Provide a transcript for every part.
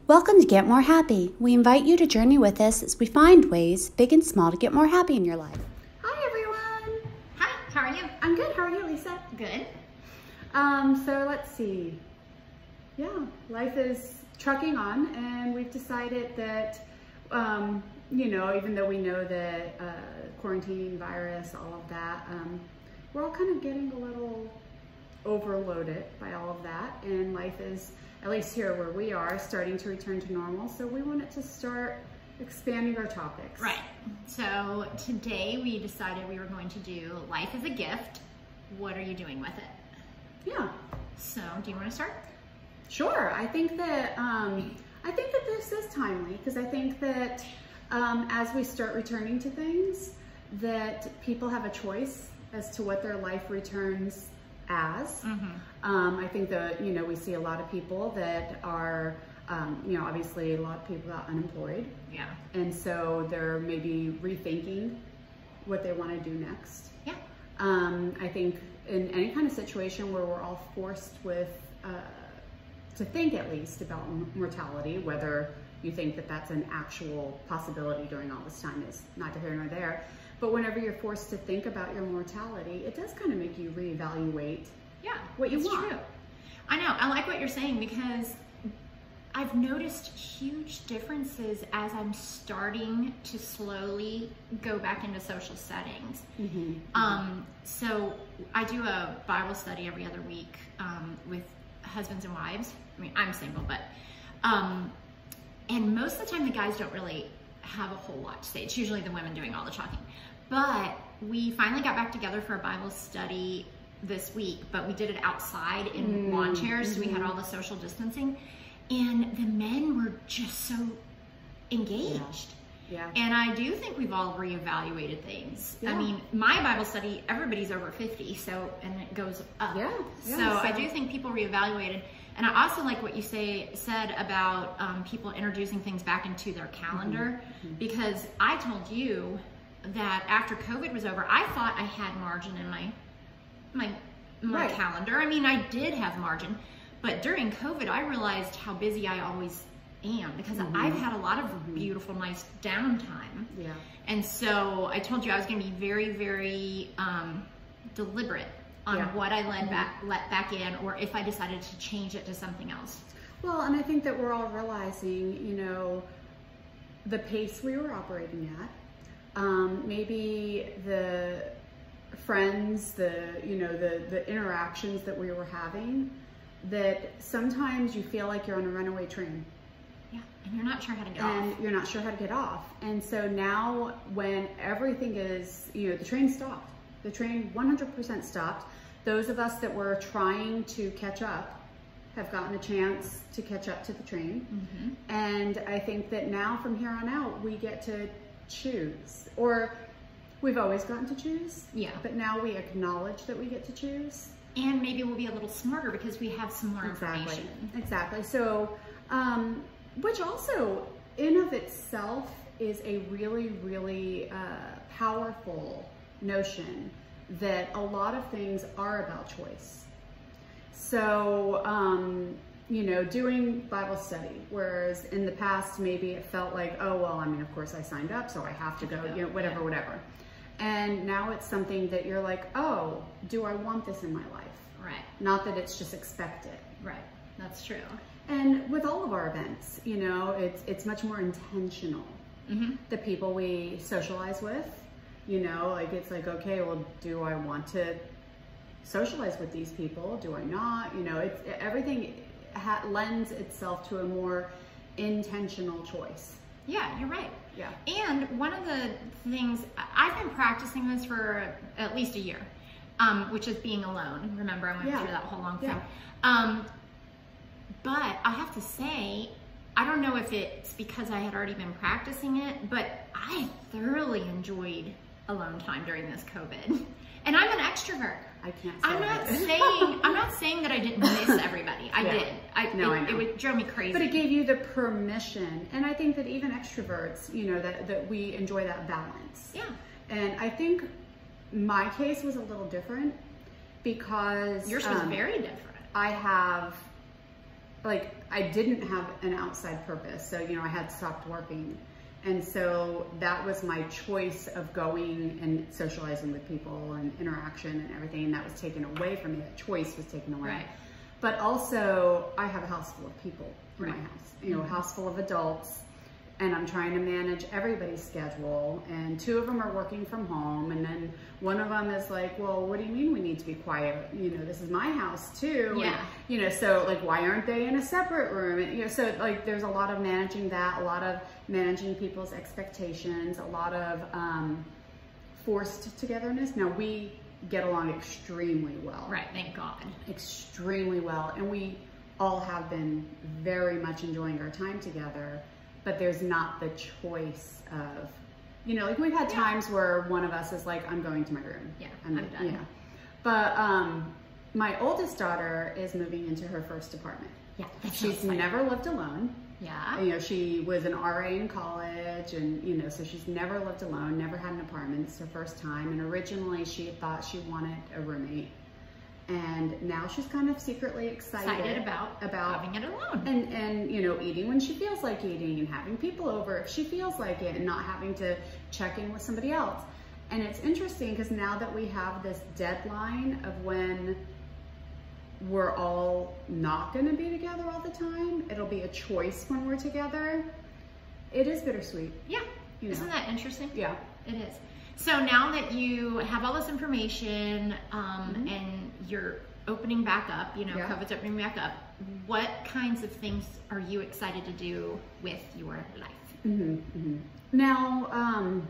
Welcome to Get More Happy. We invite you to journey with us as we find ways, big and small, to get more happy in your life. Hi everyone. Hi, how are you? I'm good. How are you, Lisa? Good. So let's see. Yeah, life is trucking on, and we've decided that, even though we know that quarantine, virus, all of that, we're all kind of getting a little overloaded by all of that, and life is, at least here where we are, starting to return to normal. So we wanted to start expanding our topics. Right. So today we decided we were going to do life as a gift. What are you doing with it? Yeah. So do you want to start? Sure. I think that this is timely, because I think that as we start returning to things, that people have a choice as to what their life returns as. I think that, we see a lot of people that are, obviously a lot of people got unemployed. Yeah. And so they're maybe rethinking what they want to do next. Yeah. I think in any kind of situation where we're all forced with, to think at least about mortality, whether you think that that's an actual possibility during all this time is neither here nor there. But whenever you're forced to think about your mortality, it does kind of make you reevaluate what you want. True. I know. I like what you're saying, because I've noticed huge differences as I'm starting to slowly go back into social settings. So I do a Bible study every other week with husbands and wives. I mean, I'm single, but and most of the time the guys don't really have a whole lot to say. It's usually the women doing all the talking. But we finally got back together for a Bible study this week, but we did it outside in lawn chairs, so we had all the social distancing, and the men were just so engaged. Yeah. And I do think we've all reevaluated things. Yeah. I mean, my Bible study, everybody's over 50, so, and it goes up. Yeah. So I do think people reevaluated. And I also like what you said about people introducing things back into their calendar, because I told you that after COVID was over, I thought I had margin in my Right. calendar. I mean, I did have margin, but during COVID, I realized how busy I always am, because I've had a lot of beautiful, nice downtime. Yeah. And so I told you I was going to be very, very deliberate on what I let back in, or if I decided to change it to something else. Well, and I think that we're all realizing, the pace we were operating at, maybe the friends, the interactions that we were having, that sometimes you feel like you're on a runaway train. Yeah, and you're not sure how to get off. And you're not sure how to get off. And so now when everything is, the train stopped. The train 100% stopped. Those of us that were trying to catch up have gotten a chance to catch up to the train. And I think that now from here on out, we get to choose. Or we've always gotten to choose. Yeah. But now we acknowledge that we get to choose. And maybe we'll be a little smarter because we have some more information. Exactly. So, which also in of itself is a really, really powerful notion that a lot of things are about choice. So, doing Bible study, whereas in the past, maybe it felt like, oh, well, I mean, of course I signed up, so I have to go, whatever. And now it's something that you're like, oh, do I want this in my life? Right. Not that it's just expected. Right. That's true. And with all of our events, it's much more intentional. The people we socialize with, it's like, okay, well, do I want to socialize with these people? Do I not? Everything lends itself to a more intentional choice. Yeah, you're right. Yeah. And one of the things, I've been practicing this for at least a year, which is being alone. Remember, I went through that whole long thing. But I have to say, I don't know if it's because I had already been practicing it, but I thoroughly enjoyed alone time during this COVID. And I'm an extrovert. I can't say I'm not saying that I didn't miss everybody. I did. I know. It drove me crazy. But it gave you the permission. And I think that even extroverts, that we enjoy that balance. Yeah. And I think my case was a little different, because yours was very different. I have like, I didn't have an outside purpose. So, you know, I had stopped working. And so that was my choice of going and socializing with people and interaction and everything. And that was taken away from me. That choice was taken away. Right. But also, I have a house full of people in Right. my house, you know, a house full of adults. And I'm trying to manage everybody's schedule, and 2 of them are working from home, and then one of them is like, well, what do you mean we need to be quiet? You know, this is my house too. Yeah. And, you know, so like, why aren't they in a separate room? And, you know, so like, there's a lot of managing that, a lot of managing people's expectations, a lot of forced togetherness. Now, we get along extremely well. Right, thank God. Extremely well, and we all have been very much enjoying our time together. But there's not the choice of, you know, like, we've had times where one of us is like, I'm going to my room. Yeah, I'm done. Yeah. But my oldest daughter is moving into her first apartment. Yeah, She's never lived alone. Yeah. You know, she was an RA in college, and, you know, so she's never lived alone, never had an apartment. It's her first time. And originally she thought she wanted a roommate. And now she's kind of secretly excited about having it alone. And you know, eating when she feels like eating, and having people over if she feels like it, and not having to check in with somebody else. And it's interesting because now that we have this deadline of when we're all not going to be together all the time, it'll be a choice when we're together. It is bittersweet. Yeah. You know? Isn't that interesting? Yeah. It is. So now that you have all this information and you're opening back up, you know, COVID's opening back up, what kinds of things are you excited to do with your life? Now,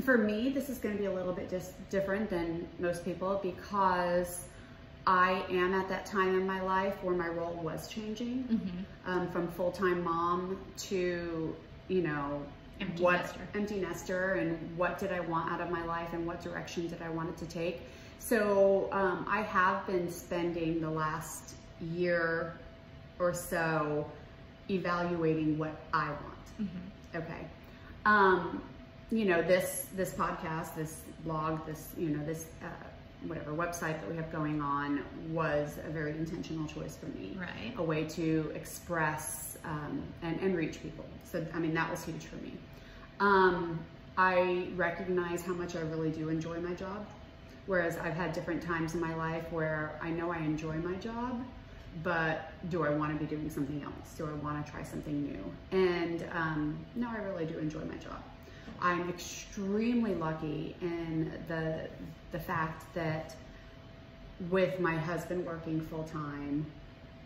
for me, this is going to be a little bit different than most people, because I am at that time in my life where my role was changing from full-time mom to, you know, empty nester, and what did I want out of my life, and what direction did I want it to take. So I have been spending the last year or so evaluating what I want. Okay. You know, this podcast, this blog, this, you know, this whatever website that we have going on was a very intentional choice for me. Right. A way to express and reach people. So, I mean, that was huge for me. I recognize how much I really do enjoy my job. Whereas I've had different times in my life where I know I enjoy my job, but do I want to be doing something else? Do I want to try something new? And no, I really do enjoy my job. I'm extremely lucky in the fact that with my husband working full-time,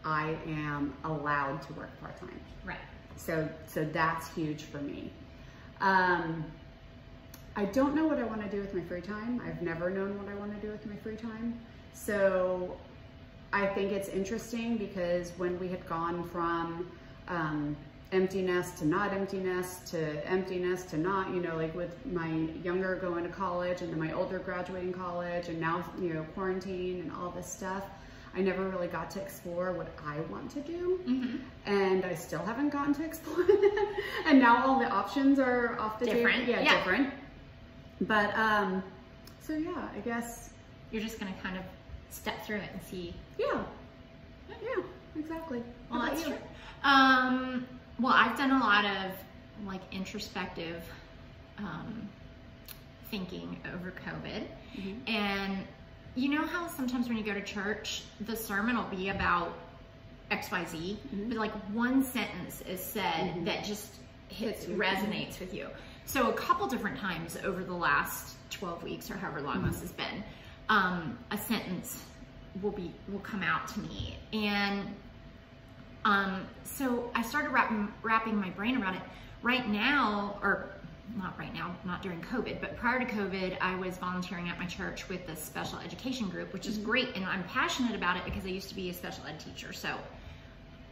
I am allowed to work part-time. Right. So that's huge for me. I don't know what I want to do with my free time. I've never known what I want to do with my free time. So I think it's interesting, because when we had gone from empty nest to not empty nest to empty nest to not, you know, like with my younger going to college and then my older graduating college, and now, you know, quarantine and all this stuff, I never really got to explore what I want to do. And I still haven't gotten to explore that. And now all the options are off the table. Yeah, different. But, so yeah, I guess. You're just going to kind of step through it and see. Yeah, exactly. Well, that's true. Well, I've done a lot of like introspective thinking over COVID. And you know how sometimes when you go to church, the sermon will be about XYZ, but like one sentence is said that just resonates with you. So a couple different times over the last 12 weeks or however long this has been, a sentence will come out to me. And so I started wrapping my brain around it. Right now, or not right now, not during COVID, but prior to COVID, I was volunteering at my church with this special education group, which is great. And I'm passionate about it because I used to be a special ed teacher. So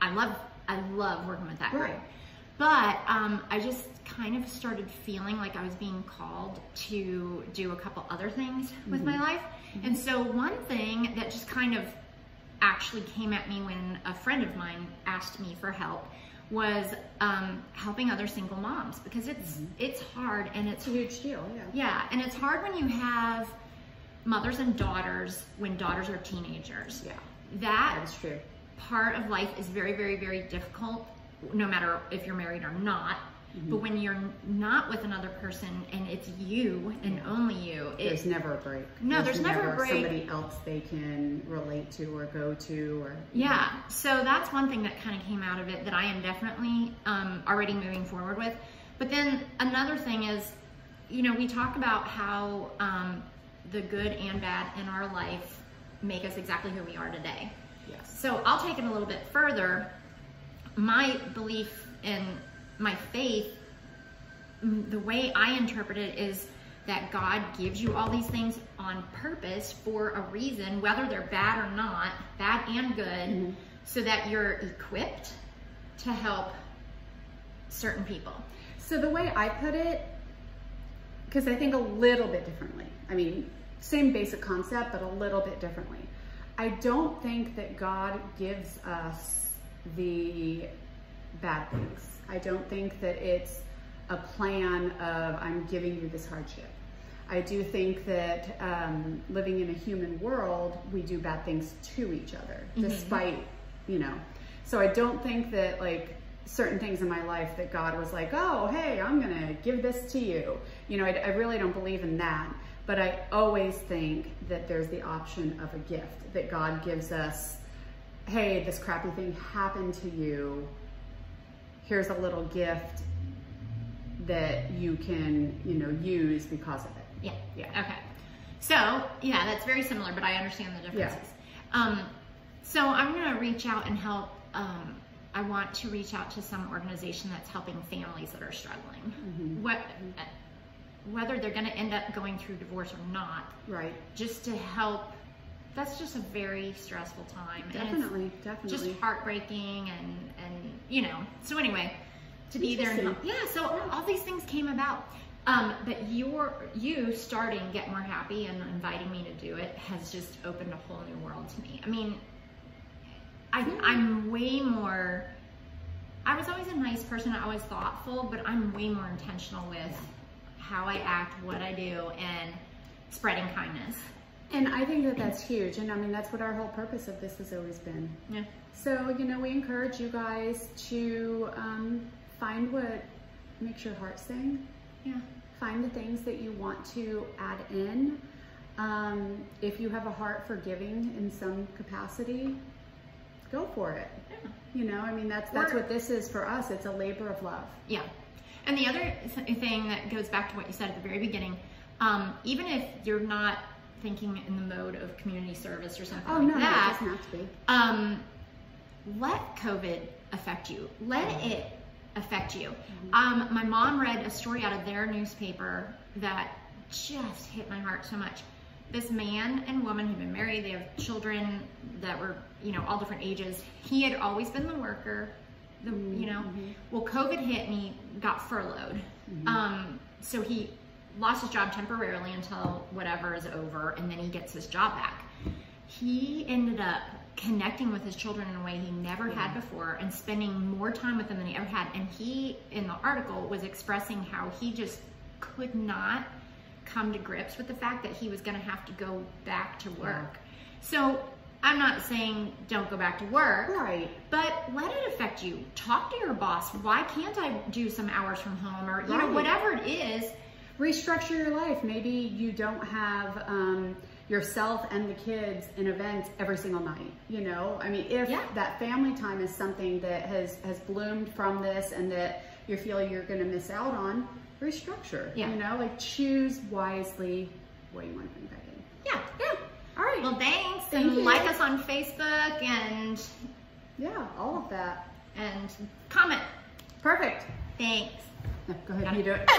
I love working with that group. But I just kind of started feeling like I was being called to do a couple other things with my life. And so one thing that just kind of actually came at me when a friend of mine asked me for help was helping other single moms, because it's hard, and it's a huge deal. Yeah, and it's hard when you have mothers and daughters, when daughters are teenagers. Yeah, that is true. part of life is very, very, very difficult, no matter if you're married or not. But when you're not with another person and it's you and only you, there's never a break. No, there's never a break. Somebody else they can relate to or go to, or yeah. So that's one thing that kind of came out of it that I am definitely already moving forward with. But then another thing is, you know, we talk about how the good and bad in our life make us exactly who we are today. Yes. So I'll take it a little bit further. My belief in my faith, the way I interpret it is that God gives you all these things on purpose for a reason, whether they're bad or not, bad and good, so that you're equipped to help certain people. So the way I put it, because I think a little bit differently. I mean, same basic concept, but a little bit differently. I don't think that God gives us the bad things. I don't think that it's a plan of, I'm giving you this hardship. I do think that living in a human world, we do bad things to each other, despite, you know. So I don't think that like certain things in my life that God was like, oh, hey, I'm gonna give this to you. You know, I really don't believe in that. But I always think that there's the option of a gift, that God gives us, hey, this crappy thing happened to you. Here's a little gift that you can, you know, use because of it. Yeah. Yeah. Okay. So, yeah, that's very similar, but I understand the differences. Yeah. So I'm going to reach out and help. I want to reach out to some organization that's helping families that are struggling. Whether they're going to end up going through divorce or not. Right. Just to help. That's just a very stressful time. Definitely, definitely. Just heartbreaking and you know. So anyway, to be there and help. Yeah, so all these things came about. But you starting Getmorehappy and inviting me to do it has just opened a whole new world to me. I mean, I'm way more, I was always a nice person, always thoughtful, but I'm way more intentional with how I act, what I do, and spreading kindness. And I think that that's huge. And I mean, that's what our whole purpose of this has always been. Yeah. So, you know, we encourage you guys to find what makes your heart sing. Yeah. Find the things that you want to add in. If you have a heart for giving in some capacity, go for it. Yeah. You know, I mean, that's what this is for us. It's a labor of love. Yeah. And the other thing that goes back to what you said at the very beginning, even if you're not thinking in the mode of community service or something like that, it doesn't have to be. Let COVID affect you. Let it affect you. My mom read a story out of their newspaper that just hit my heart so much. This man and woman who've been married, they have children that were, you know, all different ages. He had always been the worker, you know. Well, COVID hit and he got furloughed. So he lost his job temporarily until whatever is over, and then he gets his job back. He ended up connecting with his children in a way he never had before and spending more time with them than he ever had. And he, in the article, was expressing how he just could not come to grips with the fact that he was going to have to go back to work. So I'm not saying don't go back to work, but let it affect you. Talk to your boss. Why can't I do some hours from home, or you know, whatever it is. Restructure your life. Maybe you don't have yourself and the kids in events every single night. You know, I mean, if that family time is something that has bloomed from this and that you feel you're going to miss out on, restructure. You know, like choose wisely what you want to bring back in. Yeah. All right. Well, thanks. And like us on Facebook and all of that. And comment. Perfect. Thanks. Go ahead. You do it.